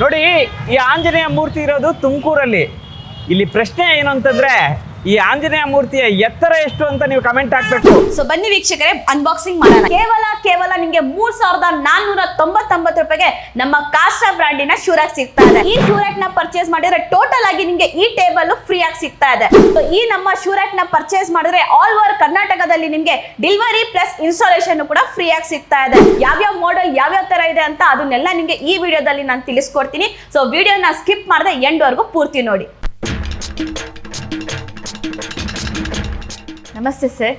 ನೋಡಿ, ಈ ಆಂಜನೇಯ ಮೂರ್ತಿ ಇರೋದು ತುಮಕೂರಲ್ಲಿ. ಇಲ್ಲಿ ಪ್ರಶ್ನೆ ಏನು ಅಂತಂದ್ರೆ, ಈ ಆಂಜನೇಯ ಮೂರ್ತಿಯ ಎತ್ತರ ಎಷ್ಟು ಅಂತ ನೀವು ಕಮೆಂಟ್ ಹಾಕ್ಬೇಕು. ಸೊ ಬನ್ನಿ ವೀಕ್ಷಕರೇ, ಅನ್ಬಾಕ್ಸಿಂಗ್ ಮಾಡೋಣ. ಕೇವಲ ನಿಮಗೆ 3499 ರೂಪಾಯಿಗೆ ನಮ್ಮ ಕಾಸ್ಟಾ ಬ್ರಾಂಡಿನ ಶೂ ರ್ಯಾಕ್ ಸಿಗ್ತಾ ಇದೆ. ಈ ಶೂ ರ್ಯಾಕ್ ನ ಪರ್ಚೇಸ್ ಮಾಡಿದ್ರೆ ಟೋಟಲ್ ಆಗಿ ನಿಮಗೆ ಈ ಟೇಬಲ್ ಫ್ರೀ ಆಗಿ ಸಿಗ್ತಾ ಇದೆ. ಸೊ ಈ ನಮ್ಮ ಶೂ ರ್ಯಾಕ್ ನ ಪರ್ಚೇಸ್ ಮಾಡಿದ್ರೆ ಆಲ್ ಓವರ್ ಕರ್ನಾಟಕದಲ್ಲಿ ನಿಮಗೆ ಡೆಲಿವರಿ ಪ್ಲಸ್ ಇನ್ಸ್ಟಾಲೇಷನ್ ಕೂಡ ಫ್ರೀ ಆಗಿ ಸಿಗ್ತಾ ಇದೆ. ಯಾವ್ಯಾವ ಮಾಡೆಲ್ ಯಾವ್ಯಾವ ತರ ಇದೆ ಅಂತ ಅದನ್ನೆಲ್ಲ ನಿಮಗೆ ಈ ವಿಡಿಯೋದಲ್ಲಿ ನಾನು ತಿಳಿಸ್ಕೊಡ್ತೀನಿ. ಸೊ ವಿಡಿಯೋನ ಸ್ಕಿಪ್ ಮಾಡದೆ ಎಂಡ್ ವರೆಗೂ ಪೂರ್ತಿ ನೋಡಿ. ನಮಸ್ತೆ ಸರ್.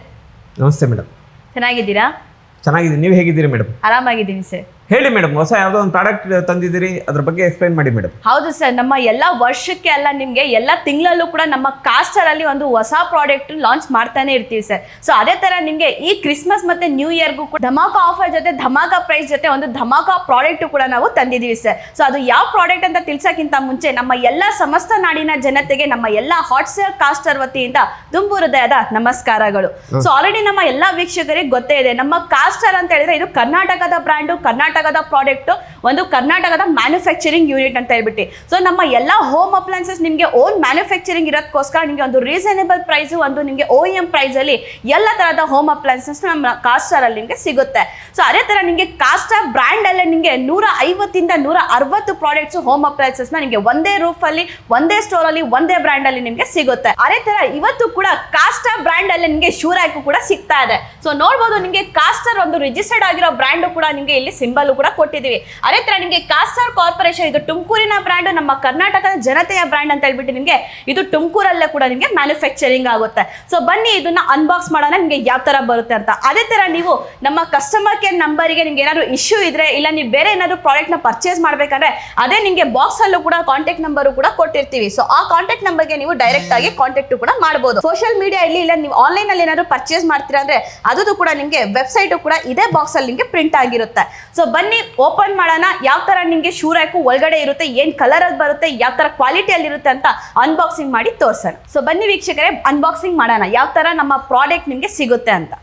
ನಮಸ್ತೆ ಮೇಡಮ್. ಚೆನ್ನಾಗಿದ್ದೀರಾ? ಚೆನ್ನಾಗಿದ್ದೀನಿ. ನೀವು ಹೇಗಿದ್ದೀರಿ ಮೇಡಮ್? ಆರಾಮಾಗಿದ್ದೀನಿ ಸರ್. ಹೇಳಿ ಮೇಡಮ್, ಹೊಸ ಯಾವುದೋ ಒಂದು ಪ್ರಾಡಕ್ಟ್ ತಂದಿದ್ದೀರಿ, ಅದ್ರ ಬಗ್ಗೆ ಎಕ್ಸ್ಪ್ಲೈನ್ ಮಾಡಿ ಮೇಡಮ್. ಹೌದು ಸರ್, ನಮ್ಮ ಎಲ್ಲ ವರ್ಷಕ್ಕೆ ಅಲ್ಲ, ನಿಮಗೆ ಎಲ್ಲ ತಿಂಗಳಲ್ಲೂ ಕೂಡ ನಮ್ಮ ಕಾಸ್ಟರ್ ಅಲ್ಲಿ ಒಂದು ಹೊಸ ಪ್ರಾಡಕ್ಟ್ ಲಾಂಚ್ ಮಾಡ್ತಾನೆ ಇರ್ತೀವಿ ಸರ್. ಸೊ ಅದೇ ತರ ನಿಮಗೆ ಈ ಕ್ರಿಸ್ಮಸ್ ಮತ್ತೆ ನ್ಯೂ ಇಯರ್ಗೂ ಕೂಡ ಧಮಾಕ ಆಫರ್ ಜೊತೆ ಧಮಾಕ ಪ್ರೈಸ್ ಜೊತೆ ಒಂದು ಧಮಾಕ ಪ್ರಾಡಕ್ಟ್ ಕೂಡ ನಾವು ತಂದಿದ್ದೀವಿ ಸರ್. ಸೊ ಅದು ಯಾವ ಪ್ರಾಡಕ್ಟ್ ಅಂತ ತಿಳಿಸೋಕ್ಕಿಂತ ಮುಂಚೆ ನಮ್ಮ ಎಲ್ಲ ಸಮಸ್ತ ನಾಡಿನ ಜನತೆಗೆ ನಮ್ಮ ಎಲ್ಲ ಹಾಟ್ಸ್ಟಾರ್ ಕಾಸ್ಟರ್ ವತಿಯಿಂದ ತುಂಬು ಹೃದಯದ ನಮಸ್ಕಾರಗಳು. ಸೊ ಆಲ್ರೆಡಿ ನಮ್ಮ ಎಲ್ಲ ವೀಕ್ಷಕರಿಗೆ ಗೊತ್ತೇ ಇದೆ, ನಮ್ಮ ಕಾಸ್ಟರ್ ಅಂತ ಹೇಳಿದ್ರೆ ಇದು ಕರ್ನಾಟಕದ ಬ್ರ್ಯಾಂಡು, ಕರ್ನಾಟಕದ ಪ್ರಾಡಕ್ಟ್, ಒಂದು ಕರ್ನಾಟಕದ ಮ್ಯಾನುಫ್ಯಾಕ್ಚರಿಂಗ್ ಯೂನಿಟ್ ಅಂತ ಹೇಳ್ಬಿಟ್ಟು. ಸೊ ನಮ್ಮ ಎಲ್ಲ ಹೋಮ್ ಅಪ್ಲೈನ್ಸಸ್ ನಿಮಗೆ ಓನ್ ಮ್ಯಾನುಫ್ಯಾಕ್ಚರಿಂಗ್ ಇರೋದಕ್ಕೋಸ್ಕರ ನಿಮಗೆ ಒಂದು ರೀಸನೇಬಲ್ ಪ್ರೈಸ್, ಒಂದು ನಿಮಗೆ OEM ಪ್ರೈಸ್ ಅಲ್ಲಿ ಎಲ್ಲ ತರಹದ ಹೋಮ್ ಅಪ್ಲೈನ್ಸಸ್ ನಮ್ಮ ಕಾಸ್ಟರ್ ಅಲ್ಲಿ ನಿಮಗೆ ಸಿಗುತ್ತೆ. ಸೊ ಅದೇ ತರ ನಿಮಗೆ ಕಾಸ್ಟರ್ ಬ್ರ್ಯಾಂಡ್ ಅಲ್ಲೇ ನಿಮಗೆ 150 ಇಂದ 160 ಪ್ರಾಡಕ್ಟ್ಸ್ ಹೋಮ್ ಅಪ್ಲೈನ್ಸಸ್ ನಿಮಗೆ ಒಂದೇ ರೂಫ್ ಅಲ್ಲಿ, ಒಂದೇ ಸ್ಟೋರ್ ಅಲ್ಲಿ, ಒಂದೇ ಬ್ರ್ಯಾಂಡ್ ಅಲ್ಲಿ ನಿಮಗೆ ಸಿಗುತ್ತೆ. ಅದೇ ತರ ಇವತ್ತು ಕೂಡ ಕಾಸ್ಟರ್ ಬ್ರ್ಯಾಂಡ್ ಅಲ್ಲಿ ನಿಮಗೆ ಶೂ ರ್ಯಾಕ್ ಕೂಡ ಸಿಗ್ತಾ ಇದೆ. ಸೊ ನೋಡಬಹುದು, ನಿಮಗೆ ಕಾಸ್ಟರ್ ಒಂದು ರಿಜಿಸ್ಟರ್ಡ್ ಆಗಿರೋ ಬ್ರ್ಯಾಂಡ್ ಕೂಡ ನಿಮಗೆ ಇಲ್ಲಿ ಸಿಂಬಲ್ ಕೂಡ ಕೊಟ್ಟಿದ್ದೀವಿ. ಅದೇ ತರ ನಿಮಗೆ ಕಾಸ್ಟರ್ ಕಾರ್ಪೊರೇಷನ್, ಇದು ತುಮಕೂರಿನ ಬ್ರ್ಯಾಂಡ್, ನಮ್ಮ ಕರ್ನಾಟಕದ ಜನತೆಯ ಬ್ರ್ಯಾಂಡ್ ಅಂತ ಹೇಳ್ಬಿಟ್ಟು ನಿಮಗೆ ಇದು ತುಮಕೂರಲ್ಲೇ ಕೂಡ ನಿಮಗೆ ಮ್ಯಾನುಫ್ಯಾಕ್ಚರಿಂಗ್ ಆಗುತ್ತೆ. ಸೊ ಬನ್ನಿ ಇದನ್ನ ಅನ್ಬಾಕ್ಸ್ ಮಾಡೋಣ, ನಿಮಗೆ ಯಾವ ತರ ಬರುತ್ತೆ ಅಂತ. ಅದೇ ತರ ನೀವು ನಮ್ಮ ಕಸ್ಟಮರ್ ಕೇರ್ ನಂಬರಿಗೆ ನಿಮ್ಗೆ ಏನಾದ್ರು ಇಶ್ಯೂ ಇದ್ರೆ, ಇಲ್ಲ ನೀವು ಬೇರೆ ಏನಾದ್ರು ಪ್ರಾಡಕ್ಟ್ ನ ಪರ್ಚೇಸ್ ಮಾಡ್ಬೇಕಂದ್ರೆ ಅದೇ ನಿಮಗೆ ಬಾಕ್ಸ್ ಅಲ್ಲೂ ಕೂಡ ಕಾಂಟ್ಯಾಕ್ಟ್ ನಂಬರ್ ಕೂಡ ಕೊಟ್ಟಿರ್ತೀವಿ. ಸೊ ಆ ಕಾಂಟ್ಯಾಕ್ಟ್ ನಂಬರ್ಗೆ ನೀವು ಡೈರೆಕ್ಟ್ ಆಗಿ ಕಾಂಟ್ಯಾಕ್ಟ್ ಕೂಡ ಮಾಡಬಹುದು. ಸೋಷಿಯಲ್ ಮೀಡಿಯಾ ಇಲ್ಲಿ ಇಲ್ಲ, ನೀವು ಆನ್ಲೈನ್ ಅಲ್ಲಿ ಏನಾದ್ರು ಪರ್ಚೇಸ್ ಮಾಡ್ತೀರಾ ಅಂದ್ರೆ ಅದು ಕೂಡ ನಿಮಗೆ ವೆಬ್ಸೈಟ್ ಕೂಡ ಇದೇ ಬಾಕ್ಸ್ ಅಲ್ಲಿ ನಿಮಗೆ ಪ್ರಿಂಟ್ ಆಗಿರುತ್ತೆ. ಸೊ ಬನ್ನಿ ಓಪನ್ ಮಾಡೋಣ, ಯಾವ ತರ ನಿಮಗೆ ಶೂ ರ್ಯಾಕ್ ಒಳಗಡೆ ಇರುತ್ತೆ, ಏನ್ ಕಲರ್ ಅಲ್ಲಿ ಬರುತ್ತೆ, ಯಾವ ತರ ಕ್ವಾಲಿಟಿಯಲ್ಲಿ ಇರುತ್ತೆ ಅಂತ ಅನ್ಬಾಕ್ಸಿಂಗ್ ಮಾಡಿ ತೋರ್ಸೋಣ. ಸೊ ಬನ್ನಿ ವೀಕ್ಷಕರೇ, ಅನ್ಬಾಕ್ಸಿಂಗ್ ಮಾಡೋಣ ಯಾವ ತರ ನಮ್ಮ ಪ್ರಾಡಕ್ಟ್ ನಿಮಗೆ ಸಿಗುತ್ತೆ ಅಂತ.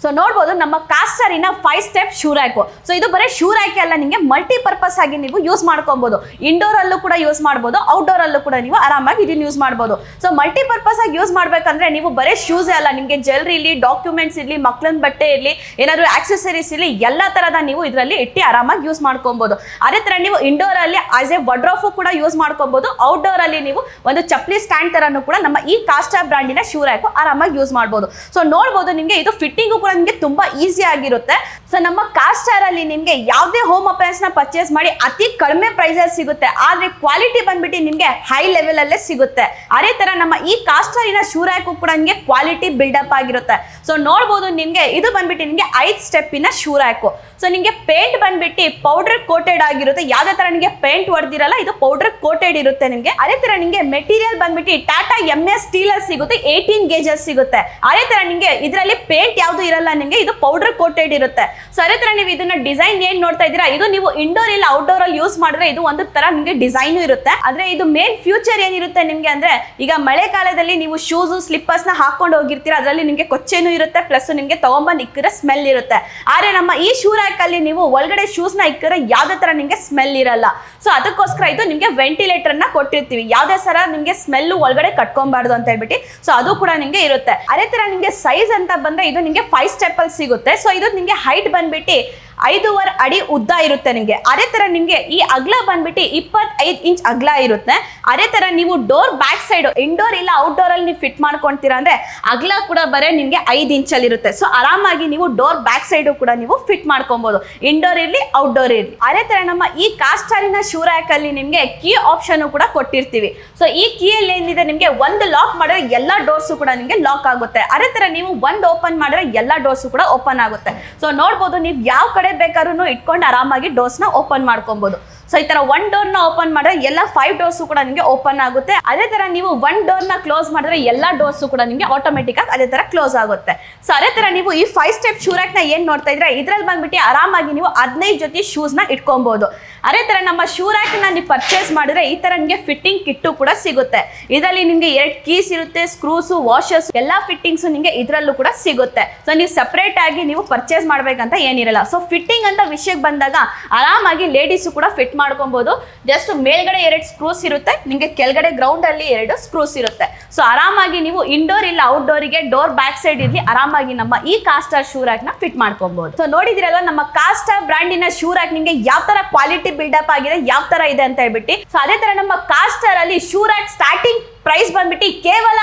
ಸೊ ನೋಡ್ಬೋದು, ನಮ್ಮ ಕಾಸ್ಟರಿನ 5 ಸ್ಟೆಪ್ ಶೂ ರ್ಯಾಕ್. ಸೊ ಇದು ಬರೀ ಶೂ ರ್ಯಾಕ್ ಅಲ್ಲ, ನಿಮಗೆ ಮಲ್ಟಿಪರ್ಪಸ್ ಆಗಿ ನೀವು ಯೂಸ್ ಮಾಡ್ಕೊಬಹುದು. ಇಂಡೋರ್ ಅಲ್ಲೂ ಕೂಡ ಯೂಸ್ ಮಾಡ್ಬೋದು, ಔಟ್ಡೋರ್ ಅಲ್ಲೂ ಕೂಡ ನೀವು ಆರಾಮಾಗಿ ಇದನ್ನ ಯೂಸ್ ಮಾಡ್ಬೋದು. ಸೊ ಮಲ್ಟಿಪರ್ಪಸ್ ಆಗಿ ಯೂಸ್ ಮಾಡ್ಬೇಕಂದ್ರೆ ನೀವು ಬರೀ ಶೂಸ್ ಅಲ್ಲ, ನಿಮಗೆ ಜ್ಯುವೆಲ್ರಿ ಇರಲಿ, ಡಾಕ್ಯುಮೆಂಟ್ಸ್ ಇರಲಿ, ಮಕ್ಕಳನ್ನ ಬಟ್ಟೆ ಇರಲಿ, ಏನಾದ್ರು ಆಕ್ಸೆಸರೀಸ್ ಇರಲಿ, ಎಲ್ಲ ತರದ ನೀವು ಇದರಲ್ಲಿ ಇಟ್ಟು ಆರಾಮಾಗಿ ಯೂಸ್ ಮಾಡ್ಕೊಬಹುದು. ಅದೇ ತರ ನೀವು ಇಂಡೋರ್ ಅಲ್ಲಿ ಆಸ್ ಎ ವಾರ್ಡ್ರೋಬ್ ಕೂಡ ಯೂಸ್ ಮಾಡ್ಕೊಬಹುದು. ಔಟ್ಡೋರ್ ಅಲ್ಲಿ ನೀವು ಒಂದು ಚಪ್ಪಲಿ ಸ್ಟ್ಯಾಂಡ್ ತರನು ಕೂಡ ನಮ್ಮ ಈ ಕಾಸ್ಟರ್ ಬ್ರಾಂಡಿನ ಶೂ ರ್ಯಾಕ್ ಆರಾಮಾಗಿ ಯೂಸ್ ಮಾಡಬಹುದು. ಸೊ ನೋಡ್ಬೋದು, ನಿಮಗೆ ಇದು ಫಿಟ್ಟಿಂಗ್ ನಿಮಗೆ ತುಂಬಾ ಈಸಿ ಆಗಿರುತ್ತೆ. ಸೊ ನಮ್ಮ ಕಾಸ್ಟರ್ ಅಲ್ಲಿ ನಿಮಗೆ ಯಾವುದೇ ಹೋಮ್ ಅಪ್ಲೈನ್ಸ್ ನ ಪರ್ಚೇಸ್ ಮಾಡಿ ಅತಿ ಕಡಿಮೆ ಪ್ರೈಸ್ ಅಲ್ಲಿ ಸಿಗುತ್ತೆ, ಆದ್ರೆ ಕ್ವಾಲಿಟಿ ಬಂದ್ಬಿಟ್ಟು ನಿಮಗೆ ಹೈ ಲೆವೆಲ್ ಅಲ್ಲೇ ಸಿಗುತ್ತೆ. ಅದೇ ತರ ನಮ್ಮ ಈ ಕಾಸ್ಟರಿನ ಶೂ ರ್ಯಾಕ್ ಕೂಡ ನಿಮಗೆ ಕ್ವಾಲಿಟಿ ಬಿಲ್ಡಪ್ ಆಗಿರುತ್ತೆ. ಸೊ ನೋಡಬಹುದು, ನಿಮಗೆ ಇದು ಬಂದ್ಬಿಟ್ಟು ನಿಮಗೆ 5 ಸ್ಟೆಪ್ಪಿನ ಶೂ ರ್ಯಾಕ್. ಸೊ ನಿಮಗೆ ಪೇಂಟ್ ಬಂದ್ಬಿಟ್ಟು ಪೌಡರ್ ಕೋಟೆಡ್ ಆಗಿರುತ್ತೆ. ಯಾವುದೇ ತರ ನಿಮಗೆ ಪೇಂಟ್ ಹೊಡೆದಿರಲ್ಲ, ಇದು ಪೌಡರ್ ಕೋಟೆಡ್ ಇರುತ್ತೆ ನಿಮಗೆ. ಅದೇ ತರ ನಿಮಗೆ ಮೆಟೀರಿಯಲ್ ಬಂದ್ಬಿಟ್ಟು ಟಾಟಾ MS ಸ್ಟೀಲ್ ಅಲ್ಲಿ ಸಿಗುತ್ತೆ, 18 ಗೇಜಸ್ ಸಿಗುತ್ತೆ. ಅದೇ ತರ ನಿಮಗೆ ಇದರಲ್ಲಿ ಪೇಂಟ್ ಯಾವುದು ಇರಲ್ಲ, ನಿಮಗೆ ಇದು ಪೌಡರ್ ಕೋಟೆಡ್ ಇರುತ್ತೆ. ಸೊ ಅದೇ ತರ ನೀವು ಇದನ್ನ ಡಿಸೈನ್ ಏನ್ ನೋಡ್ತಾ ಇದ್ದೀರಾ, ಇದು ನೀವು ಇಂಡೋರ್ ಇಲ್ಲ ಔಟ್ಡೋರ್ ಅಲ್ಲಿ ಯೂಸ್ ಮಾಡಿದ್ರೆ ಇದು ಒಂದು ತರ ನಿಮಗೆ ಡಿಸೈನ್ ಇರುತ್ತೆ. ಆದ್ರೆ ಇದು ಮೇನ್ ಫ್ಯೂಚರ್ ಏನಿರುತ್ತೆ ನಿಮ್ಗೆ ಅಂದ್ರೆ, ಈಗ ಮಳೆಗಾಲದಲ್ಲಿ ನೀವು ಶೂಸ್ ಸ್ಲಿಪ್ಪರ್ಸ್ ನ ಹಾಕೊಂಡು ಹೋಗಿರ್ತೀರಾ, ಅದರಲ್ಲಿ ನಿಮಗೆ ಕೊಚ್ಚೆನೂ ಇರುತ್ತೆ, ಪ್ಲಸ್ ನಿಮಗೆ ತಗೊಂಬಂದು ಇಕ್ಕರೆ ಸ್ಮೆಲ್ ಇರುತ್ತೆ. ಆದ್ರೆ ನಮ್ಮ ಈ ಶೂ ರ್ಯಾಕ್ ಅಲ್ಲಿ ನೀವು ಒಳಗಡೆ ಶೂಸ್ ನ ಇಕ್ಕರೆ ಯಾವ್ದೇ ತರ ನಿಮಗೆ ಸ್ಮೆಲ್ ಇರಲ್ಲ. ಸೊ ಅದಕ್ಕೋಸ್ಕರ ಇದು ನಿಮಗೆ ವೆಂಟಿಲೇಟರ್ ನ ಕೊಟ್ಟಿರ್ತೀವಿ, ಯಾವ್ದೇ ಸರ ನಿಮಗೆ ಸ್ಮೆಲ್ ಒಳಗಡೆ ಕಟ್ಕೊಬಾರ್ದು ಅಂತ ಹೇಳ್ಬಿಟ್ಟು. ಸೊ ಅದು ಕೂಡ ನಿಮಗೆ ಇರುತ್ತೆ. ಅದೇ ತರ ನಿಮಗೆ ಸೈಜ್ ಅಂತ ಬಂದ್ರೆ ಇದು ನಿಮಗೆ 5 ಸ್ಟೆಪ್ ಅಲ್ಲಿ ಸಿಗುತ್ತೆ. ಸೊ ಇದು ನಿಮಗೆ ಹೈಟ್ ಬಂದ್ಬಿಟ್ಟು 5.5 ಅಡಿ ಉದ್ದ ಇರುತ್ತೆ ನಿಮಗೆ. ಅದೇ ತರ ನಿಮಗೆ ಈ ಅಗಲ ಬಂದ್ಬಿಟ್ಟು 25 ಇಂಚ್ ಅಗಲ ಇರುತ್ತೆ. ಅದೇ ತರ ನೀವು ಡೋರ್ ಬ್ಯಾಕ್ ಸೈಡ್ ಇಂಡೋರ್ ಇಲ್ಲ ಔಟ್ಡೋರ್ ಅಲ್ಲಿ ನೀವು ಫಿಟ್ ಮಾಡ್ಕೊಂತೀರಾ ಅಂದ್ರೆ ಅಗಲ ಕೂಡ ಬರೀ ನಿಮಗೆ 5 ಇಂಚಲ್ಲಿ ಇರುತ್ತೆ. ಸೊ ಆರಾಮಾಗಿ ನೀವು ಡೋರ್ ಬ್ಯಾಕ್ ಸೈಡ್ ಕೂಡ ನೀವು ಫಿಟ್ ಮಾಡ್ಕೊಬಹುದು, ಇಂಡೋರ್ ಇರ್ಲಿ ಔಟ್ಡೋರ್ ಇರ್ಲಿ. ಅದೇ ತರ ನಮ್ಮ ಈ ಕಾಸ್ಟರಿನ ಶೂ ರ್ಯಾಕ್ ಅಲ್ಲಿ ನಿಮಗೆ ಕೀ ಆಪ್ಷನ್ ಕೂಡ ಕೊಟ್ಟಿರ್ತೀವಿ. ಸೊ ಈ ಕೀಯಲ್ಲಿ ಏನಿದೆ, ನಿಮಗೆ ಒಂದು ಲಾಕ್ ಮಾಡಿದ್ರೆ ಎಲ್ಲಾ ಡೋರ್ಸ್ ಕೂಡ ನಿಮಗೆ ಲಾಕ್ ಆಗುತ್ತೆ. ಅದೇ ತರ ನೀವು ಒಂದು ಓಪನ್ ಮಾಡಿದ್ರೆ ಎಲ್ಲಾ ಡೋರ್ಸ್ ಕೂಡ ಓಪನ್ ಆಗುತ್ತೆ. ಸೊ ನೋಡ್ಬೋದು, ನೀವು ಯಾವ ಕಡೆ ಬೇಕಾದ್ರೂ ಇಟ್ಕೊಂಡು ಆರಾಮಾಗಿ ಡೋರ್ಸ್ ನ ಓಪನ್ ಮಾಡ್ಕೊಬಹುದು. ಸೊ ಈ ತರ 1 ಡೋರ್ ನ ಓಪನ್ ಮಾಡಿದ್ರೆ ಎಲ್ಲ 5 ಡೋರ್ಸ್ ಕೂಡ ನಿಮಗೆ ಓಪನ್ ಆಗುತ್ತೆ. ಅದೇ ತರ ನೀವು 1 ಡೋರ್ ನ ಕ್ಲೋಸ್ ಮಾಡಿದ್ರೆ ಎಲ್ಲಾ ಡೋರ್ಸ್ ಕೂಡ ನಿಮಗೆ ಆಟೋಮೆಟಿಕ್ ಆಗಿ ಅದೇ ತರ ಕ್ಲೋಸ್ ಆಗುತ್ತೆ. ಸೊ ಅದೇ ತರ ನೀವು ಈ 5 ಸ್ಟೆಪ್ ಶೂ ರ್ಯಾಕ್ ನ ಏನ್ ನೋಡ್ತಾ ಇದ್ರೆ, ಇದ್ರಲ್ಲಿ ಬಂದ್ಬಿಟ್ಟು ಆರಾಮಾಗಿ ನೀವು 15 ಜೊತೆ ಶೂಸ್ ನ ಇಟ್ಕೊಬಹುದು. ಅದೇ ತರ ನಮ್ಮ ಶೂ ರ್ಯಾಕ್ ನ ನೀವು ಪರ್ಚೇಸ್ ಮಾಡಿದ್ರೆ ಈ ತರ ನಿಮಗೆ ಫಿಟ್ಟಿಂಗ್ ಕಿಟ್ಟು ಕೂಡ ಸಿಗುತ್ತೆ. ಇದರಲ್ಲಿ ನಿಮಗೆ 2 ಕೀಸ್ ಇರುತ್ತೆ, ಸ್ಕ್ರೂಸ್, ವಾಷರ್ಸ್ ಎಲ್ಲಾ ಫಿಟ್ಟಿಂಗ್ಸ್ ನಿಮಗೆ ಇದರಲ್ಲೂ ಕೂಡ ಸಿಗುತ್ತೆ. ಸೊ ನೀವು ಸಪರೇಟ್ ಆಗಿ ನೀವು ಪರ್ಚೇಸ್ ಮಾಡ್ಬೇಕಂತ ಏನಿರಲ್ಲ. ಸೊ ಫಿಟ್ಟಿಂಗ್ ಅಂತ ವಿಷಯಕ್ಕೆ ಬಂದಾಗ ಆರಾಮಾಗಿ ಲೇಡೀಸ್ ಕೂಡ ಫಿಟ್ ಮಾಡ್ಕೊಬಹುದು. ಜಸ್ಟ್ ಮೇಲ್ಗಡೆ 2 ಸ್ಕ್ರೂಸ್ ಇರುತ್ತೆ, ನಿಮಗೆ ಕೆಳಗಡೆ ಗ್ರೌಂಡ್ ಅಲ್ಲಿ 2 ಸ್ಕ್ರೂಸ್ ಇರುತ್ತೆ. ಸೊ ಆರಾಮಾಗಿ ನೀವು ಇಂಡೋರ್ ಇಲ್ಲ ಔಟ್ಡೋರಿಗೆ ಡೋರ್ ಬ್ಯಾಕ್ ಸೈಡ್ ಇರ್ಲಿ ಆರಾಮಾಗಿ ನಮ್ಮ ಈ ಕಾಸ್ಟಾರ್ ಶೂ ರ್ಯಾಕ್ ನ ಫಿಟ್ ಮಾಡ್ಕೊಬಹುದು. ಸೊ ನೋಡಿದಿರಲ್ವಾ ನಮ್ಮ ಕಾಸ್ಟಾರ್ ಬ್ರಾಂಡಿನ ಶೂ ರ್ಯಾಕ್ ನಿಮಗೆ ಯಾವ ತರ ಕ್ವಾಲಿಟಿ ಬಿಲ್ಡಪ್ ಆಗಿದೆ, ಯಾವ ತರ ಇದೆ ಅಂತ ಹೇಳ್ಬಿಟ್ಟು. ಸೊ ಅದೇ ತರ ನಮ್ಮ ಕಾಸ್ಟಾರ್ ಅಲ್ಲಿ ಶೂ ರ್ಯಾಕ್ ಸ್ಟಾರ್ಟಿಂಗ್ ಪ್ರೈಸ್ ಬಂದ್ಬಿಟ್ಟು ಕೇವಲ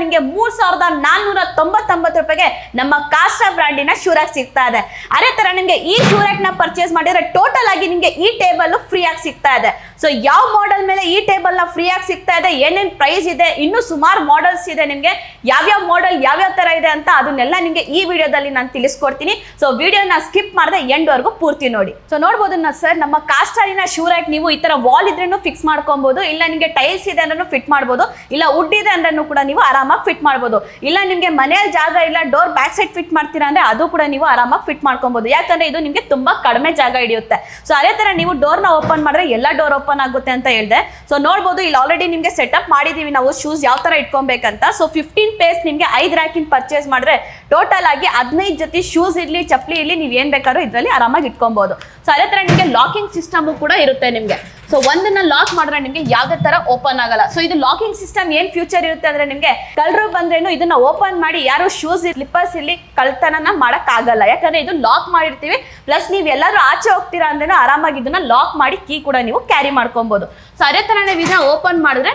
ನಿಮಗೆ 3499 ರೂಪಾಯಿಗೆ ನಮ್ಮ ಕಾಸ್ಟಾರ್ ಬ್ರಾಂಡಿನ ಶೂ ರ್ಯಾಕ್ ಸಿಗ್ತಾ ಇದೆ. ಅದೇ ತರ ನಿಮಗೆ ಈ ಶೂ ರ್ಯಾಕ್ ನ ಪರ್ಚೇಸ್ ಮಾಡಿದ್ರೆ ಟೋಟಲ್ ಆಗಿ ನಿಮಗೆ ಈ ಟೇಬಲ್ ಫ್ರೀ ಆಗಿ ಸಿಗ್ತಾ ಇದೆ. ಸೊ ಯಾವ ಮಾಡೆಲ್ ಮೇಲೆ ಈ ಟೇಬಲ್ ನ ಫ್ರೀ ಆಗಿ ಸಿಗ್ತಾ ಇದೆ, ಏನೇನ್ ಪ್ರೈಸ್ ಇದೆ, ಇನ್ನು ಸುಮಾರು ಮಾಡೆಲ್ಸ್ ಇದೆ, ನಿಮಗೆ ಯಾವ್ಯಾವ ಮಾಡೆಲ್ ಯಾವ್ಯಾವ ತರ ಇದೆ ಅಂತ ಅದನ್ನೆಲ್ಲ ನಿಮಗೆ ಈ ವಿಡಿಯೋದಲ್ಲಿ ನಾನು ತಿಳಿಸ್ಕೊಡ್ತೀನಿ. ಸೊ ವಿಡಿಯೋನ ಸ್ಕಿಪ್ ಮಾಡದೆ ಎಂಡ್ ವರೆಗೂ ಪೂರ್ತಿ ನೋಡಿ. ಸೊ ನೋಡಬಹುದು ಸರ್, ನಮ್ಮ ಕಾಸ್ಟಾರಿನ ಶೂ ರ್ಯಾಕ್ ನೀವು ಈ ತರ ವಾಲ್ ಇದ್ರೂ ಫಿಕ್ಸ್ ಮಾಡ್ಕೊಬಹುದು, ಇಲ್ಲ ನಿಮಗೆ ಟೈಲ್ಸ್ ಇದೆ ಅಂದ್ರೂ ಫಿಟ್ ಮಾಡಬಹುದು, ಇಲ್ಲ ವುಡ್ ಇದೆ ಅಂದ್ರೂ ಕೂಡ ನೀವು ಆರಾಮಾಗಿ ಫಿಟ್ ಮಾಡಬಹುದು. ಇಲ್ಲ ನಿಮಗೆ ಮನೆಯಲ್ಲಿ ಜಾಗ ಇಲ್ಲ ಡೋರ್ ಬ್ಯಾಕ್ ಸೈಡ್ ಫಿಟ್ ಮಾಡ್ತೀರಾ ಅಂದ್ರೆ ಅದು ಕೂಡ ನೀವು ಆರಾಮಾಗಿ ಫಿಟ್ ಮಾಡ್ಕೊಬಹುದು. ಯಾಕಂದ್ರೆ ಇದು ನಿಮಗೆ ತುಂಬಾ ಕಡಿಮೆ ಜಾಗ ಹಿಡಿಯುತ್ತೆ. ಸೊ ಅದೇ ತರ ನೀವು ಡೋರ್ ನ ಓಪನ್ ಮಾಡಿದ್ರೆ ಎಲ್ಲ ಡೋರ್ ಓಪನ್ ಆಗುತ್ತೆ ಅಂತ ಹೇಳಿದೆ. ಸೊ ನೋಡಬಹುದು ಇಲ್ಲಿ ಆಲ್ರೆಡಿ ನಿಮಗೆ ಸೆಟಪ್ ಮಾಡಿದೀವಿ ನಾವು ಶೂಸ್ ಯಾವ ತರ ಇಟ್ಕೊಬೇಕಂತ. ಸೊ 15 ಪೇಸ್ ನಿಮಗೆ 5 ರ್ಯಾಕ್ ಇನ್ ಪರ್ಚೇಸ್ ಮಾಡಿದ್ರೆ ಟೋಟಲ್ ಆಗಿ 15 ಜೊತೆ ಶೂಸ್ ಇರ್ಲಿ ಚಪ್ಪಲಿ ಇರ್ಲಿ ನೀವು ಏನ್ ಬೇಕಾದ್ರೂ ಇದರಲ್ಲಿ ಆರಾಮಾಗಿ ಇಟ್ಕೊಬಹುದು. ಸೊ ಅದೇ ತರ ನಿಮಗೆ ಲಾಕಿಂಗ್ ಸಿಸ್ಟಮ್ ಕೂಡ ಇರುತ್ತೆ ನಿಮಗೆ. ಸೊ ಒಂದನ್ನ ಲಾಕ್ ಮಾಡಿದ್ರೆ ನಿಮಗೆ ಯಾವುದೇ ತರ ಓಪನ್ ಆಗಲ್ಲ. ಸೊ ಇದು ಲಾಕಿಂಗ್ ಸಿಸ್ಟಮ್ ಏನ್ ಫ್ಯೂಚರ್ ಇರುತ್ತೆ ಅಂದ್ರೆ ನಿಮಗೆ ಕಳ್ಳರು ಬಂದ್ರೇನು ಇದನ್ನ ಓಪನ್ ಮಾಡಿ ಯಾರು ಶೂಸ್ ಸ್ಲಿಪ್ಪರ್ಸ್ ಇಲ್ಲಿ ಕಳ್ತನನ ಮಾಡಕ್ ಆಗಲ್ಲ. ಯಾಕಂದ್ರೆ ಇದು ಲಾಕ್ ಮಾಡಿರ್ತೀವಿ. ಪ್ಲಸ್ ನೀವು ಎಲ್ಲಾದ್ರೂ ಆಚೆ ಹೋಗ್ತೀರಾ ಅಂದ್ರೇನು ಆರಾಮಾಗಿ ಇದನ್ನ ಲಾಕ್ ಮಾಡಿ ಕೀ ಕೂಡ ನೀವು ಕ್ಯಾರಿ ಮಾಡ್ಕೊಬಹುದು. ಸೊ ಅದೇ ತರ ನೀವು ಇದನ್ನ ಓಪನ್ ಮಾಡಿದ್ರೆ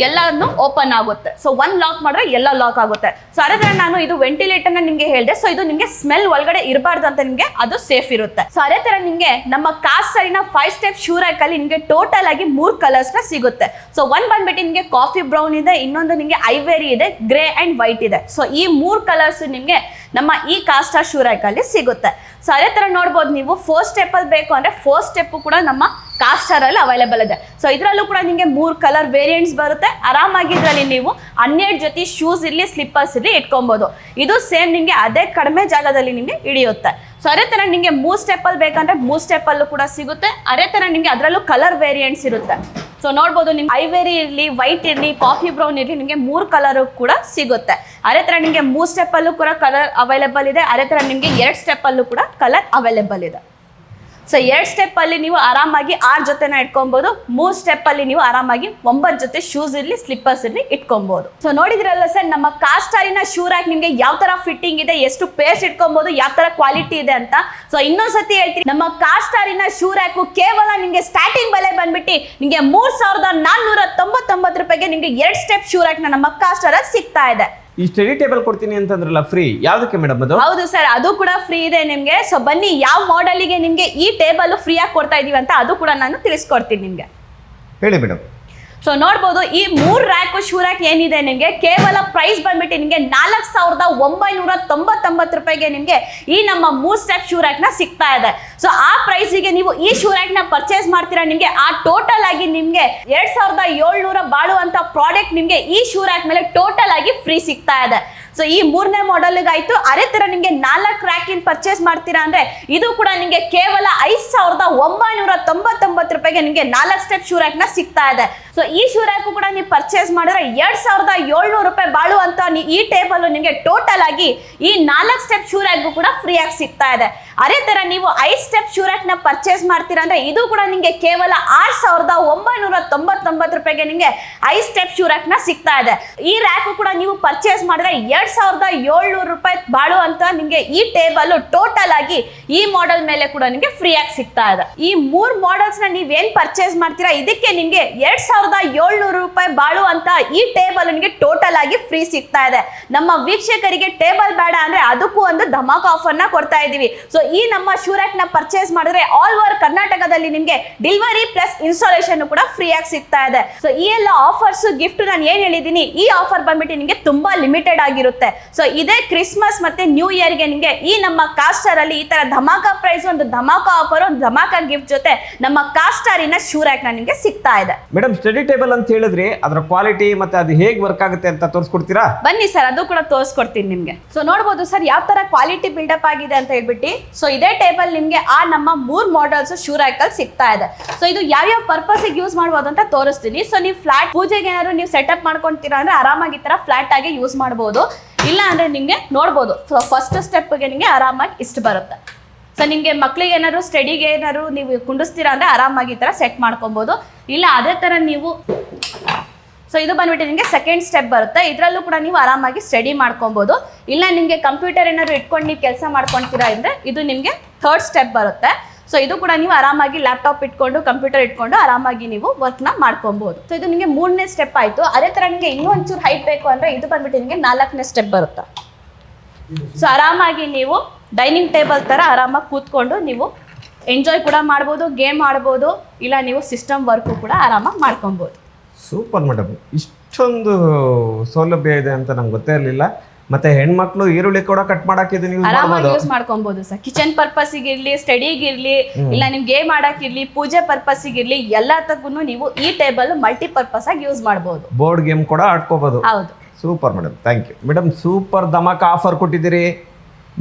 ಎಲ್ಲಾನು ಓಪನ್ ಆಗುತ್ತೆ. ಸೊ ಒಂದ್ ಲಾಕ್ ಮಾಡಿದ್ರೆ ಎಲ್ಲ ಲಾಕ್ ಆಗುತ್ತೆ. ಸೊ ಅದೇ ತರ ನಾನು ಇದು ವೆಂಟಿಲೇಟರ್ ನ ನಿಮ್ಗೆ ಹೇಳಿದೆ. ಸೊ ಇದು ನಿಮ್ಗೆ ಸ್ಮೆಲ್ ಒಳಗಡೆ ಇರಬಾರ್ದು ಅಂತ ನಿಮ್ಗೆ ಅದು ಸೇಫ್ ಇರುತ್ತೆ. ಸೊ ಅದೇ ತರ ನಿಮ್ಗೆ ನಮ್ಮ ಕಾಸ್ಟಾರಿನ 5 ಸ್ಟೆಪ್ ಶೂ ರ್ಯಾಕ್ ಅಲ್ಲಿ ನಿಮ್ಗೆ ಟೋಟಲ್ ಆಗಿ 3 ಕಲರ್ಸ್ ನ ಸಿಗುತ್ತೆ. ಸೊ ಒಂದ್ ಬಂದ್ಬಿಟ್ಟು ನಿಮ್ಗೆ ಕಾಫಿ ಬ್ರೌನ್ ಇದೆ, ಇನ್ನೊಂದು ನಿಮ್ಗೆ ಐವೇರಿ ಇದೆ, ಗ್ರೇ ಅಂಡ್ ವೈಟ್ ಇದೆ. ಸೊ ಈ 3 ಕಲರ್ಸ್ ನಿಮ್ಗೆ ನಮ್ಮ ಈ ಕಾಸ್ಟಾರ್ ಶೂ ರ್ಯಾಕ್ ಅಲ್ಲಿ ಸಿಗುತ್ತೆ. ಸೊ ಅದೇ ತರ ನೋಡ್ಬೋದು ನೀವು 4 ಸ್ಟೆಪ್ ಅಲ್ಲಿ ಬೇಕು ಅಂದ್ರೆ 4 ಸ್ಟೆಪ್ ಕೂಡ ನಮ್ಮ ಕಾಸ್ಟಾರ್ ಅಲ್ಲಿ ಅವೈಲೇಬಲ್ ಇದೆ. ಸೊ ಇದರಲ್ಲೂ ಕೂಡ ನಿಮಗೆ 3 ಕಲರ್ ವೇರಿಯಂಟ್ಸ್ ಬರುತ್ತೆ. ಆರಾಮಾಗಿ ಇದರಲ್ಲಿ ನೀವು 12 ಜೊತೆ ಶೂಸ್ ಇರ್ಲಿ ಸ್ಲಿಪ್ಪರ್ಸ್ ಇರ್ಲಿ ಇಟ್ಕೊಬಹುದು. ಇದು ಸೇಮ್ ನಿಮಗೆ ಅದೇ ಕಡಿಮೆ ಜಾಗದಲ್ಲಿ ನಿಮಗೆ ಹಿಡಿಯುತ್ತೆ. ಸೊ ಅದೇ ತರ ನಿಮಗೆ 3 ಸ್ಟೆಪ್ ಅಲ್ಲಿ ಬೇಕಂದ್ರೆ 3 ಸ್ಟೆಪ್ ಅಲ್ಲೂ ಕೂಡ ಸಿಗುತ್ತೆ. ಅದೇ ತರ ನಿಮಗೆ ಅದರಲ್ಲೂ ಕಲರ್ ವೇರಿಯಂಟ್ಸ್ ಇರುತ್ತೆ. ಸೊ ನೋಡ್ಬೋದು ನಿಮ್ಗೆ ಐವೇರಿ ಇರಲಿ, ವೈಟ್ ಇರಲಿ, ಕಾಫಿ ಬ್ರೌನ್ ಇರಲಿ, ನಿಮಗೆ 3 ಕಲರ್ ಕೂಡ ಸಿಗುತ್ತೆ. ಅದೇ ತರ ನಿಮಗೆ 3 ಸ್ಟೆಪ್ ಅಲ್ಲೂ ಕೂಡ ಕಲರ್ ಅವೈಲೇಬಲ್ ಇದೆ. ಅದೇ ತರ ನಿಮಗೆ 2 ಸ್ಟೆಪ್ ಅಲ್ಲೂ ಕೂಡ ಕಲರ್ ಅವೈಲೇಬಲ್ ಇದೆ. ಸೊ 2 ಸ್ಟೆಪ್ ಅಲ್ಲಿ ನೀವು ಆರಾಮಾಗಿ 6 ಜೊತೆನ ಇಟ್ಕೊಬಹುದು. 3 ಸ್ಟೆಪ್ ಅಲ್ಲಿ ನೀವು ಆರಾಮಾಗಿ 9 ಜೊತೆ ಶೂಸ್ ಇರ್ಲಿ ಸ್ಲಿಪ್ಪರ್ಸ್ ಇರ್ಲಿ ಇಟ್ಕೊಬಹುದು. ಸೊ ನೋಡಿದ್ರಲ್ಲ ಸರ್, ನಮ್ಮ ಕಾಸ್ಟಾರಿನ ಶೂ ರ್ಯಾಕ್ ನಿಮ್ಗೆ ಯಾವ ತರ ಫಿಟ್ಟಿಂಗ್ ಇದೆ, ಎಷ್ಟು ಪೇಸ್ ಇಟ್ಕೊಬಹುದು, ಯಾವ ತರ ಕ್ವಾಲಿಟಿ ಇದೆ ಅಂತ. ಸೊ ಇನ್ನೊಂದ್ಸತಿ ಹೇಳ್ತೀನಿ, ನಮ್ಮ ಕಾಸ್ಟಾರಿನ ಶೂ ರ್ಯಾಕ್ ಕೇವಲ ನಿಮ್ಗೆ ಸ್ಟಾರ್ಟಿಂಗ್ ಬೆಲೆ ಬಂದ್ಬಿಟ್ಟು ನಿಮ್ಗೆ 3499 ರೂಪಾಯಿಗೆ ನಿಮ್ಗೆ 2 ಸ್ಟೆಪ್ ಶೂ ರ್ಯಾಕ್ ನಮ್ಮ ಕಾಸ್ಟಾರ್ ಸಿಗ್ತಾ ಇದೆ. ಈ ಸ್ಟಡಿ ಟೇಬಲ್ ಕೊಡ್ತೀನಿ ಅಂತಂದ್ರಲ್ಲ ಫ್ರೀ, ಯಾವ್ದಕ್ಕೆ ಮೇಡಮ್ ಅದು? ಹೌದು ಸರ್, ಅದು ಕೂಡ ಫ್ರೀ ಇದೆ ನಿಮ್ಗೆ. ಸೊ ಬನ್ನಿ ಯಾವ ಮಾಡೆಲ್ಗೆ ನಿಮ್ಗೆ ಈ ಟೇಬಲ್ ಫ್ರೀ ಆಗಿ ಕೊಡ್ತಾ ಇದೀವಿ ಅಂತ ಅದು ಕೂಡ ನಾನು ತಿಳಿಸ್ಕೊಡ್ತೀನಿ ನಿಮ್ಗೆ. ಹೇಳಿ ಮೇಡಮ್. ಸೊ ನೋಡ್ಬೋದು ಈ 3 ರ್ಯಾಕ್ ಶೂ ರ್ಯಾಕ್ ಏನಿದೆ ನಿಮಗೆ ಕೇವಲ ಪ್ರೈಸ್ ಬಂದ್ಬಿಟ್ಟು ನಿಮಗೆ 4999 ರೂಪಾಯಿಗೆ ನಿಮಗೆ ಈ ನಮ್ಮ 3 ಸ್ಟೆಪ್ ಶೂ ರ್ಯಾಕ್ ನ ಸಿಗ್ತಾ ಇದೆ. ಸೊ ಆ ಪ್ರೈಸಿಗೆ ನೀವು ಈ ಶೂ ರ್ಯಾಕ್ ನ ಪರ್ಚೇಸ್ ಮಾಡ್ತೀರಾ, ನಿಮಗೆ ಆ ಟೋಟಲ್ ಆಗಿ ನಿಮಗೆ 2700 ಬಾಳುವಂತ ಪ್ರಾಡಕ್ಟ್ ನಿಮಗೆ ಈ ಶೂ ರ್ಯಾಕ್ ಮೇಲೆ ಟೋಟಲ್ ಆಗಿ ಫ್ರೀ ಸಿಗ್ತಾ ಇದೆ. ಸೊ ಈ 3ನೇ ಮಾಡೆಲ್ಗಾಯ್ತು. ಅದೇ ತರ ನಿಮಗೆ 4 ರ್ಯಾಕ್ ಇನ್ ಪರ್ಚೇಸ್ ಮಾಡ್ತೀರಾ ಅಂದ್ರೆ ಇದು ಕೂಡ ನಿಮಗೆ ಕೇವಲ 5999 ರೂಪಾಯಿಗೆ ನಿಮಗೆ 4 ಸ್ಟೆಪ್ ಶೂ ರ್ಯಾಕ್ ನ ಸಿಗ್ತಾ ಇದೆ. ಸೊ ಈ ಶೂ ರ್ಯಾಕ್ ಕೂಡ ನೀವು ಪರ್ಚೇಸ್ ಮಾಡಿದ್ರೆ 2700 ರೂಪಾಯಿ ಬಾಳುವಂತ ಈ ಟೇಬಲ್ ನಿಮಗೆ ಟೋಟಲ್ ಆಗಿ ಈ 4 ಸ್ಟೆಪ್ ಶೂ ರ್ಯಾಕ್ ಕೂಡ ಫ್ರೀ ಆಗಿ ಸಿಗ್ತಾ ಇದೆ. ಅದೇ ತರ ನೀವು 5 ಸ್ಟೆಪ್ ಶೂ ರ್ಯಾಕ್ ನ ಪರ್ಚೇಸ್ ಮಾಡ್ತೀರಾ ಅಂದ್ರೆ ಇದು ಕೂಡ ನಿಮಗೆ ಕೇವಲ 6999 ರೂಪಾಯಿಗೆ ನಿಮಗೆ 5 ಸ್ಟೆಪ್ ಶೂ ರ್ಯಾಕ್ ನ ಸಿಗ್ತಾ ಇದೆ. ಈ ರ್ಯಾಕ್ ಕೂಡ ನೀವು ಪರ್ಚೇಸ್ ಮಾಡಿದ್ರೆ 2700 ರೂಪಾಯಿ ಬಾಳುವಂತ ನಿಮಗೆ ಈ ಟೇಬಲ್ ಟೋಟಲ್ ಆಗಿ ಈ ಮಾಡೆಲ್ ಮೇಲೆ ಕೂಡ ನಿಮಗೆ ಫ್ರೀ ಆಗಿ ಸಿಗ್ತಾ ಇದೆ. ಈ 3 ಮಾಡೆಲ್ಸ್ ನ ನೀವೇನ್ ಪರ್ಚೇಸ್ ಮಾಡ್ತೀರಾ ಇದಕ್ಕೆ ನಿಮಗೆ 2700 ರೂಪಾಯಿ ಬಾಳುವಂತ ಈ ಟೇಬಲ್ ನಿಮಗೆ ಟೋಟಲ್ ಆಗಿ ಫ್ರೀ ಸಿಗ್ತಾ ಇದೆ. ನಮ್ಮ ವೀಕ್ಷಕರಿಗೆ ಟೇಬಲ್ ಬೇಡ ಅಂದ್ರೆ ಅದಕ್ಕೂ ಒಂದು ಧಮಾಕ ಆಫರ್ ನ ಕೊಡ್ತಾ ಇದೀವಿ. ಸೊ ಈ ನಮ್ಮ ಶೂ ರ್ಯಾಕ್ ನ ಪರ್ಚೇಸ್ ಮಾಡಿದ್ರೆ ಆಲ್ ಓವರ್ ಕರ್ನಾಟಕದಲ್ಲಿ ನಿಮಗೆ ಡೆಲಿವರಿ ಪ್ಲಸ್ ಇನ್ಸ್ಟಾಲೇಷನ್ ಕೂಡ ಫ್ರೀ ಆಗಿ ಸಿಗ್ತಾ ಇದೆ. ಸೊ ಈ ಎಲ್ಲ ಆಫರ್ಸ್ ಗಿಫ್ಟ್ ನಾನು ಏನ್ ಹೇಳಿದೀನಿ, ಈ ಆಫರ್ ಬಂದ್ಬಿಟ್ಟು ನಿಮಗೆ ತುಂಬಾ ಲಿಮಿಟೆಡ್ ಆಗಿರುತ್ತೆ. ಇರುತ್ತೆ. ಸೊ ಇದೇ ಕ್ರಿಸ್ಮಸ್ ಮತ್ತೆ ನ್ಯೂ ಇಯರ್ಗೆ ನಿಮಗೆ ಈ ನಮ್ಮ ಕಾಸ್ಟರ್ ಅಲ್ಲಿ ಈ ತರ ಧಮಾಕ ಪ್ರೈಸ್, ಒಂದು ಧಮಾಕ ಆಫರ್, ಒಂದು ಧಮಾಕ ಗಿಫ್ಟ್ ಜೊತೆ ನಮ್ಮ ಕಾಸ್ಟರಿನ ಶೂ ರ್ಯಾಕ್ ನಿಮಗೆ ಸಿಗ್ತಾ ಇದೆ. ಮೇಡಮ್ ಸ್ಟಡಿ ಟೇಬಲ್ ಅಂತ ಹೇಳಿದ್ರಿ, ಅದರ ಕ್ವಾಲಿಟಿ ಮತ್ತೆ ಅದು ಹೇಗೆ ವರ್ಕ್ ಆಗುತ್ತೆ ಅಂತ ತೋರಿಸ್ಕೊಡ್ತೀರಾ? ಬನ್ನಿ ಸರ್, ಅದು ಕೂಡ ತೋರಿಸ್ಕೊಡ್ತೀನಿ ನಿಮ್ಗೆ. ಸೊ ನೋಡ್ಬೋದು ಸರ್ ಯಾವ ತರ ಕ್ವಾಲಿಟಿ ಬಿಲ್ಡಪ್ ಆಗಿದೆ ಅಂತ ಹೇಳ್ಬಿಟ್ಟು. ಸೊ ಇದೇ ಟೇಬಲ್ ನಿಮ್ಗೆ ಆ ನಮ್ಮ 3 ಮಾಡೆಲ್ಸ್ ಶೂ ರ್ಯಾಕ್ ಅಲ್ಲಿ ಸಿಗ್ತಾ ಇದೆ. ಸೊ ಇದು ಯಾವ್ಯಾವ ಪರ್ಪಸ್ ಯೂಸ್ ಮಾಡಬಹುದು ಅಂತ ತೋರಿಸ್ತೀನಿ. ಸೊ ನೀವು ಫ್ಲಾಟ್ ಪೂಜೆಗೆ ಏನಾದ್ರು ನೀವು ಸೆಟಪ್ ಮಾಡ್ಕೊಂತೀರಾ ಅಂದ್ರೆ ಆರಾಮಾಗಿ ಈ ತರ ಫ್ಲಾಟ್ ಆಗಿ ಯೂಸ್ ಮಾಡಬಹುದು. ಇಲ್ಲ ಅಂದ್ರೆ ನಿಮ್ಗೆ ನೋಡ್ಬೋದು ಫಸ್ಟ್ ಸ್ಟೆಪ್ಗೆ ನಿಮಗೆ ಆರಾಮಾಗಿ ಇಷ್ಟು ಬರುತ್ತೆ. ಸೊ ನಿಮಗೆ ಮಕ್ಳಿಗೆ ಏನಾದ್ರು ಸ್ಟಡಿಗೆ ಏನಾದ್ರು ನೀವು ಕುಂಡಿಸ್ತೀರಾ ಅಂದ್ರೆ ಆರಾಮಾಗಿ ಈ ತರ ಸೆಟ್ ಮಾಡ್ಕೊಬಹುದು. ಇಲ್ಲ ಅದೇ ತರ ನೀವು ಸೊ ಇದು ಬಂದ್ಬಿಟ್ಟು ನಿಮಗೆ ಸೆಕೆಂಡ್ ಸ್ಟೆಪ್ ಬರುತ್ತೆ. ಇದರಲ್ಲೂ ಕೂಡ ನೀವು ಆರಾಮಾಗಿ ಸ್ಟಡಿ ಮಾಡ್ಕೊಬಹುದು. ಇಲ್ಲ ನಿಮಗೆ ಕಂಪ್ಯೂಟರ್ ಏನಾದ್ರು ಇಟ್ಕೊಂಡು ನೀವು ಕೆಲಸ ಮಾಡ್ಕೊತೀರಾ ಅಂದ್ರೆ ಇದು ನಿಮಗೆ ಥರ್ಡ್ ಸ್ಟೆಪ್ ಬರುತ್ತೆ. ಸೊ ಇದು ಕೂಡ ನೀವು ಆರಾಮಾಗಿ ಲ್ಯಾಪ್ಟಾಪ್ ಇಟ್ಕೊಂಡು ಕಂಪ್ಯೂಟರ್ ಇಟ್ಕೊಂಡು ಆರಾಮಾಗಿ ನೀವು ವರ್ಕ್ನ ಮಾಡ್ಕೊಬಹುದು. ಸೊ ಇದು ನಿಮಗೆ 3ನೇ ಸ್ಟೆಪ್ ಆಯಿತು. ಅದೇ ಥರ ನಿಮಗೆ ಇನ್ನೂ ಒಂಚೂರು ಹೈಟ್ ಬೇಕು ಅಂದರೆ ಇದು ಬಂದ್ಬಿಟ್ಟು ನಿಮಗೆ 4ನೇ ಸ್ಟೆಪ್ ಬರುತ್ತೆ. ಸೊ ಆರಾಮಾಗಿ ನೀವು ಡೈನಿಂಗ್ ಟೇಬಲ್ ಥರ ಆರಾಮಾಗಿ ಕೂತ್ಕೊಂಡು ನೀವು ಎಂಜಾಯ್ ಕೂಡ ಮಾಡ್ಬೋದು, ಗೇಮ್ ಆಡ್ಬೋದು, ಇಲ್ಲ ನೀವು ಸಿಸ್ಟಮ್ ವರ್ಕು ಕೂಡ ಆರಾಮಾಗಿ ಮಾಡ್ಕೊಬೋದು. ಸೂಪರ್ ಮೇಡಮ್, ಇಷ್ಟೊಂದು ಸೌಲಭ್ಯ ಇದೆ ಅಂತ ನಂಗೆ ಗೊತ್ತೇ ಇರಲಿಲ್ಲ. ಮತ್ತೆ ಹೆಣ್ಮಕ್ಳು ಈರುಳ್ಳಿ ಕೂಡ ಕಟ್ ಮಾಡಕ್ಕೆ ಆರಾಮಾಗಿ ಯೂಸ್ ಮಾಡ್ಕೊಬಹುದು ಸರ್. ಕಿಚನ್ ಪರ್ಪಸ್ಗೆ ಇರ್ಲಿ, ಸ್ಟಡಿಗೆ ಇರ್ಲಿ, ಇಲ್ಲ ನಿಮ್ ಗೇಮ್ ಆಡಕ್ ಇರ್ಲಿ, ಪೂಜೆ ಪರ್ಪಸ್ಗೆ ಇರ್ಲಿ, ಎಲ್ಲದಕ್ಕೂ ನೀವು ಈ ಟೇಬಲ್ ಮಲ್ಟಿಪರ್ಪಸ್ ಆಗಿ ಯೂಸ್ ಮಾಡಬಹುದು. ಬೋರ್ಡ್ ಗೇಮ್ ಕೂಡ ಆಡ್ಕೋಬಹುದು. ಹೌದು. Super madam, thank you madam. Super ಧಮಾಕ ಆಫರ್ ಕೊಟ್ಟಿದ್ದೀರಿ.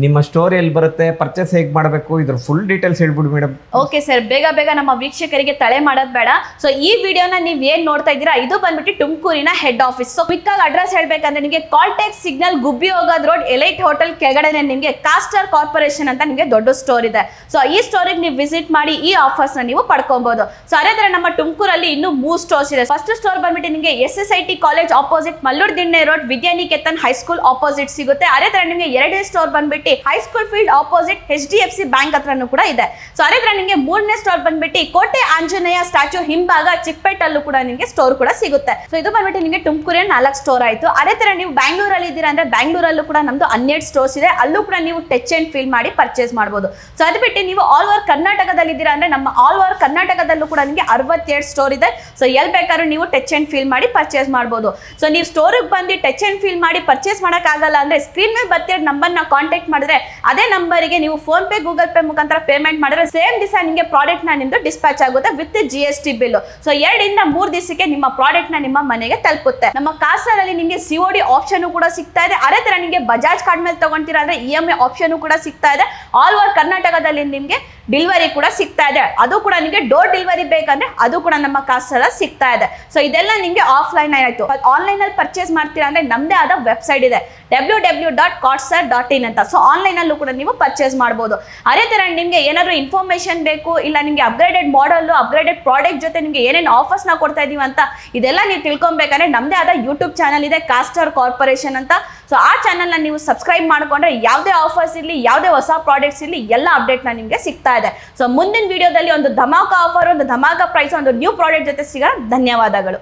ನಿಮ್ಮ ಸ್ಟೋರ್ ಎಲ್ಲಿ ಬರುತ್ತೆ, ಪರ್ಚೇಸ್ ಹೇಗೆ ಮಾಡಬೇಕು, ಇದ್ರ ಫುಲ್ ಡೀಟೇಲ್ಸ್ ಹೇಳ್ಬಿಡಿ ಮೇಡಮ್. ಓಕೆ ಸರ್, ಬೇಗ ನಮ್ಮ ವೀಕ್ಷಕರಿಗೆ ತಲೆ ಮಾಡೋದು ಬೇಡ. ಸೊ ಈ ವಿಡಿಯೋನ ನೀವು ಏನ್ ನೋಡ್ತಾ ಇದ್ದೀರಾ ಇದು ಬಂದ್ಬಿಟ್ಟು ತುಮಕೂರಿನ ಹೆಡ್ ಆಫೀಸ್. ಸೊ ಕ್ವಿಕ್ ಆಗಿ ಅಡ್ರೆಸ್ ಹೇಳ್ಬೇಕಂದ್ರೆ ನಿಮಗೆ ಕಾಲ್ಟೆಕ್ಸ್ ಸಿಗ್ನಲ್ ಗುಬ್ಬಿ ಹೋಗೋದ್ ರೋಡ್ ಎಲೈಟ್ ಹೋಟೆಲ್ ಕೆಳಗಡೆ ನಿಮಗೆ ಕಾಸ್ಟರ್ ಕಾರ್ಪೊರೇಷನ್ ಅಂತ ನಿಮಗೆ ದೊಡ್ಡ ಸ್ಟೋರ್ ಇದೆ. ಸೊ ಈ ಸ್ಟೋರಿಗೆ ನೀವು ವಿಸಿಟ್ ಮಾಡಿ ಈ ಆಫರ್ಸ್ ನ ನೀವು ಪಡ್ಕೊಬಹುದು. ಸೊ ಅದೇ ತರ ನಮ್ಮ ತುಮಕೂರಲ್ಲಿ ಇನ್ನೂ 3 ಸ್ಟೋರ್ಸ್ ಇದೆ. ಫಸ್ಟ್ ಸ್ಟೋರ್ ಬಂದ್ಬಿಟ್ಟು ನಿಮಗೆ SSIT college opposite Mallur Dinne road Vidyaniketan high school opposite ಸಿಗುತ್ತೆ. ಅದೇ ತರ ನಿಮಗೆ 2ನೇ ಸ್ಟೋರ್ ಬಂದ್ಬಿಟ್ಟು high school field opposite HDFC bank ಹತ್ರನೂ ಕೂಡ ಇದೆ. ಸೊ ಅದೇ ತರ ನಿಮಗೆ 3ನೇ ಸ್ಟೋರ್ ಬಂದ್ಬಿಟ್ಟು ಕೋಟೆ ಆಂಜನೇಯ ಸ್ಟ್ಯಾಚ್ಯೂ ಹಿಂಭಾಗ ಚಿಕ್ಕಪೇಟಲ್ಲೂ ಕೂಡ ನಿಮಗೆ ಸ್ಟೋರ್ ಕೂಡ ಸಿಗುತ್ತೆ. ಸೊ ಇದು ಬಂದ್ಬಿಟ್ಟು ನಿಮಗೆ ತುಮಕೂರಿನ 4 ಸ್ಟೋರ್ ಆಯ್ತು. ಅದೇ ತರ ನೀವು ಬ್ಯಾಂಗ್ಳೂರಲ್ಲಿ ಇದ್ದೀರಾ ಅಂದ್ರೆ ಬ್ಯಾಂಗ್ಳೂರಲ್ಲೂ ಕೂಡ ನಮ್ದು 12 ಸ್ಟೋರ್ಸ್ ಇದೆ. ಅಲ್ಲೂ ಕೂಡ ನೀವು ಟಚ್ ಅಂಡ್ ಫೀಲ್ ಮಾಡಿ ಪರ್ಚೇಸ್ ಮಾಡಬಹುದು. ಸೊ ಅದು ಬಿಟ್ಟು ನೀವು ಆಲ್ ಓವರ್ ಕರ್ನಾಟಕದಲ್ಲಿ ಇದ್ದೀರಾ ಅಂದ್ರೆ ನಮ್ಮ ಆಲ್ ಓವರ್ ಕರ್ನಾಟಕದಲ್ಲೂ ಕೂಡ ನಿಮಗೆ 62 ಸ್ಟೋರ್ ಇದೆ. ಸೊ ಎಲ್ಲಿ ಬೇಕಾದ್ರೂ ನೀವು ಟಚ್ ಅಂಡ್ ಫೀಲ್ ಮಾಡಿ ಪರ್ಚೇಸ್ ಮಾಡಬಹುದು. ಸೊ ನೀವು ಸ್ಟೋರಿಗೆ ಬಂದು ಟಚ್ ಅಂಡ್ ಫೀಲ್ ಮಾಡಿ ಪರ್ಚೇಸ್ ಮಾಡಕ್ಕಾಗಲ್ಲ ಅಂದ್ರೆ ಸ್ಕ್ರೀನ್ ಮೇಲೆ ಬರ್ತಿರೋ ನಂಬರ್ನ ಕಾಂಟ್ಯಾಕ್ಟ್ ಮಾಡಿದ್ರೆ ಅದೇ ನಂಬರಿಗೆ ನೀವು ಫೋನ್ ಪೇ ಗೂಗಲ್ ಪೇ ಮುಖಾಂತರ ಪೇಮೆಂಟ್ ಮಾಡಿದ್ರೆ ಸೇಮ್ ದಿವಸ ನಿಮಗೆ ಪ್ರಾಡಕ್ಟ್ ನ ನಿಮ್ದು ಡಿಸ್ಪ್ಯಾಚ್ ಆಗುತ್ತೆ ವಿತ್ GST ಬಿಲ್. ಸೊ 2 ಇಂದ 3 ದಿವಸಕ್ಕೆ ನಿಮ್ಮ ಪ್ರಾಡಕ್ಟ್ ನ ನಿಮ್ಮ ಮನೆಗೆ ತಲುಪುತ್ತೆ. ನಮ್ಮ ಕಾಸ್ಟರ್ ಅಲ್ಲಿ ನಿಮಗೆ COD ಆಪ್ಷನ್ ಕೂಡ ಸಿಗ್ತಾ ಇದೆ. ಅದೇ ತರ ನಿಮಗೆ ಬಜಾಜ್ ಕಾರ್ಡ್ ಮೇಲೆ ತಗೊಂತೀರಾ ಅಂದ್ರೆ EMI ಆಪ್ಷನ್ ಕೂಡ ಸಿಗ್ತಾ ಇದೆ. ಆಲ್ ಓವರ್ ಕರ್ನಾಟಕದಲ್ಲಿ ನಿಮಗೆ ಡೆಲಿವರಿ ಕೂಡ ಸಿಗ್ತಾ ಇದೆ. ಅದು ಕೂಡ ನಿಮಗೆ ಡೋರ್ ಡೆಲಿವರಿ ಬೇಕಂದ್ರೆ ಅದು ಕೂಡ ನಮ್ಮ ಕಾಸ್ಟರ್ ಅಲ್ಲಿ ಸಿಗ್ತಾ ಇದೆ. ಸೊ ಇದೆಲ್ಲ ನಿಮಗೆ ಆಫ್ಲೈನ್ ಆಯ್ತು. ಆನ್ಲೈನ್ ಅಲ್ಲಿ ಪರ್ಚೇಸ್ ಮಾಡ್ತೀರಾ ಅಂದ್ರೆ ನಮ್ದೇ ಆದ ವೆಬ್ಸೈಟ್ ಇದೆ www.cotstar.in ಅಂತ. ಸೊ ಆನ್ಲೈನ್ ಅಲ್ಲೂ ಕೂಡ ನೀವು ಪರ್ಚೇಸ್ ಮಾಡಬಹುದು. ಅದೇ ತರ ನಿಮಗೆ ಏನಾದ್ರು ಇನ್ಫಾರ್ಮೇಶನ್ ಬೇಕು, ಇಲ್ಲ ನಿಮಗೆ ಅಪ್ಗ್ರೇಡೆಡ್ ಮಾಡಲ್, ಅಪ್ಗ್ರೇಡೆಡ್ ಪ್ರಾಡಕ್ಟ್ ಜೊತೆ ನಿಮಗೆ ಏನೇನು ಆಫರ್ಸ್ ನ ಕೊಡ್ತಾ ಇದೀವಿ ಅಂತ ಇದೆಲ್ಲ ನೀವು ತಿಳ್ಕೊಬೇಕಂದ್ರೆ ನಮ್ದೇ ಆದ ಯೂಟ್ಯೂಬ್ ಚಾನಲ್ ಇದೆ ಕಾಸ್ಟರ್ ಕಾರ್ಪೊರೇಷನ್ ಅಂತ. ಸೊ ಆ ಚಾನಲ್ ನ ನೀವು ಸಬ್ಸ್ಕ್ರೈಬ್ ಮಾಡ್ಕೊಂಡ್ರೆ ಯಾವುದೇ ಆಫರ್ಸ್ ಇರಲಿ, ಯಾವುದೇ ಹೊಸ ಪ್ರಾಡಕ್ಟ್ಸ್ ಇರಲಿ, ಎಲ್ಲ ಅಪ್ಡೇಟ್ ನ ನಿಮಗೆ ಸಿಗ್ತಾ ಇದೆ. ಸೊ ಮುಂದಿನ ವಿಡಿಯೋದಲ್ಲಿ ಒಂದು ಧಮಾಕ ಆಫರ್, ಒಂದು ಧಮಾಕ ಪ್ರೈಸ್, ಒಂದು ನ್ಯೂ ಪ್ರಾಡಕ್ಟ್ ಜೊತೆ ಸಿಗೋಣ. ಧನ್ಯವಾದಗಳು.